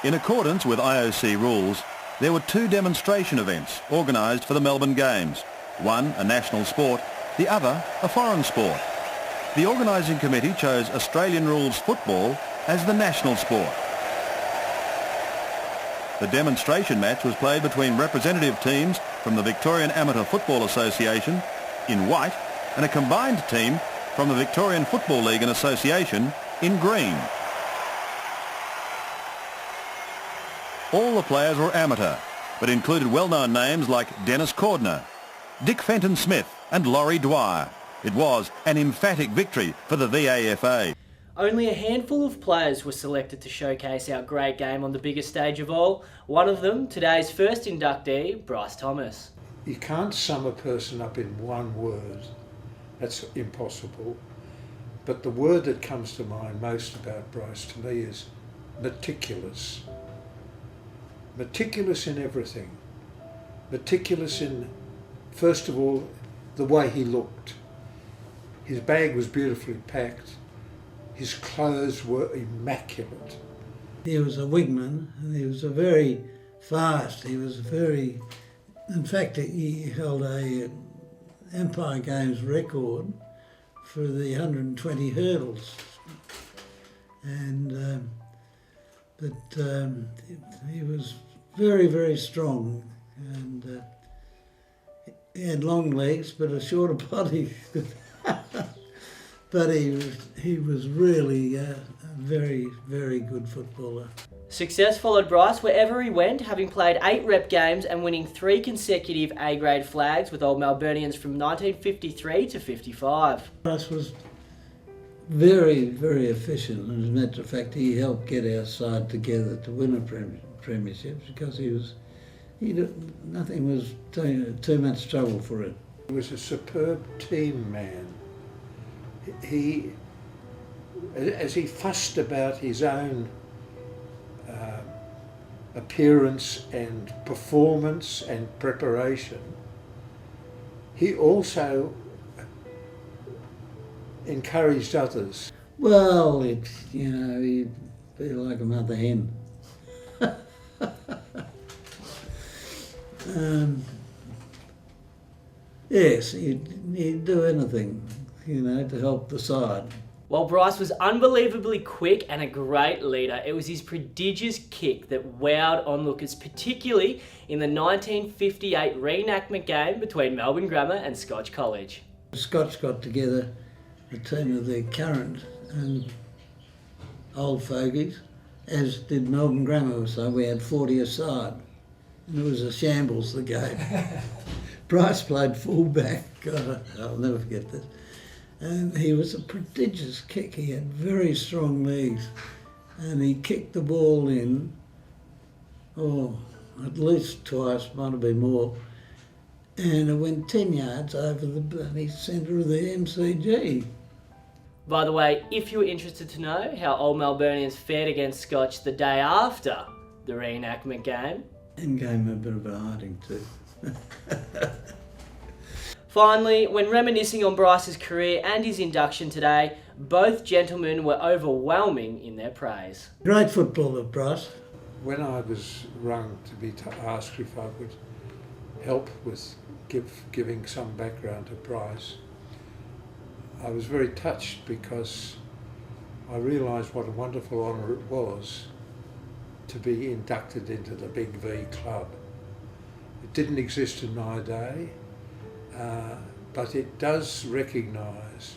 In accordance with IOC rules, there were 2 demonstration events organised for the Melbourne Games. One a national sport, the other a foreign sport. The organising committee chose Australian rules football as the national sport. The demonstration match was played between representative teams from the Victorian Amateur Football Association in white and a combined team from the Victorian Football League and Association in green. All the players were amateur, but included well-known names like Dennis Cordner, Dick Fenton-Smith and Laurie Dwyer. It was an emphatic victory for the VAFA. Only a handful of players were selected to showcase our great game on the biggest stage of all. One of them, today's first inductee, Bryce Thomas. You can't sum a person up in one word. That's impossible. But the word that comes to mind most about Bryce to me is meticulous. Meticulous in everything. Meticulous in, first of all, the way he looked. His bag was beautifully packed. His clothes were immaculate. He was a wingman and he was a very fast. He was very, in fact, he held a Empire Games record for the 120 hurdles. And he was very, very strong, and he had long legs but a shorter body. But he was really a very, very good footballer. Success followed Bryce wherever he went, having played 8 rep games and winning 3 consecutive A-grade flags with Old Melburnians from 1953 to 55. Bryce was very, very efficient, and as a matter of fact, he helped get our side together to win a premiership because nothing was too much trouble for him. He was a superb team man. As he fussed about his own appearance and performance and preparation, he also encouraged others. Well, he'd be like a mother hen. Yes, he'd do anything, to help the side. While Bryce was unbelievably quick and a great leader, it was his prodigious kick that wowed onlookers, particularly in the 1958 reenactment game between Melbourne Grammar and Scotch College. Scotch got together a team of their current and old fogies, as did Melbourne Grammar, so we had 40 aside. And it was a shambles, the game. Bryce played full-back, God, I'll never forget this. And he was a prodigious kick. He had very strong legs, and he kicked the ball in, at least twice, might have been more, and it went 10 yards over the bloody centre of the MCG. By the way, if you were interested to know how Old Melburnians fared against Scotch the day after the reenactment game, and gave him a bit of a hiding too. Finally, when reminiscing on Bryce's career and his induction today, both gentlemen were overwhelming in their praise. Great footballer, Bryce. When I was rung to be asked if I would help with giving some background to Bryce, I was very touched because I realised what a wonderful honour it was to be inducted into the Big V Club. It didn't exist in my day. But it does recognise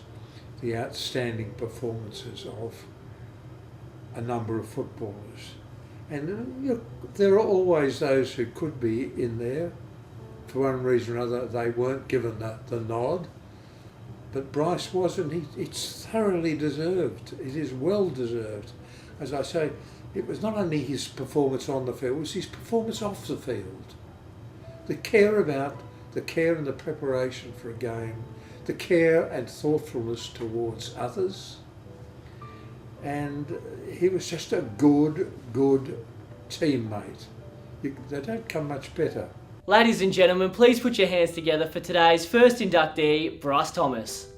the outstanding performances of a number of footballers. And there are always those who could be in there. For one reason or another, they weren't given the nod. But Bryce wasn't. It's thoroughly deserved. It is well deserved. As I say, it was not only his performance on the field, it was his performance off the field. The care and the preparation for a game, the care and thoughtfulness towards others, and he was just a good teammate. They don't come much better. Ladies and gentlemen, please put your hands together for today's first inductee, Bryce Thomas.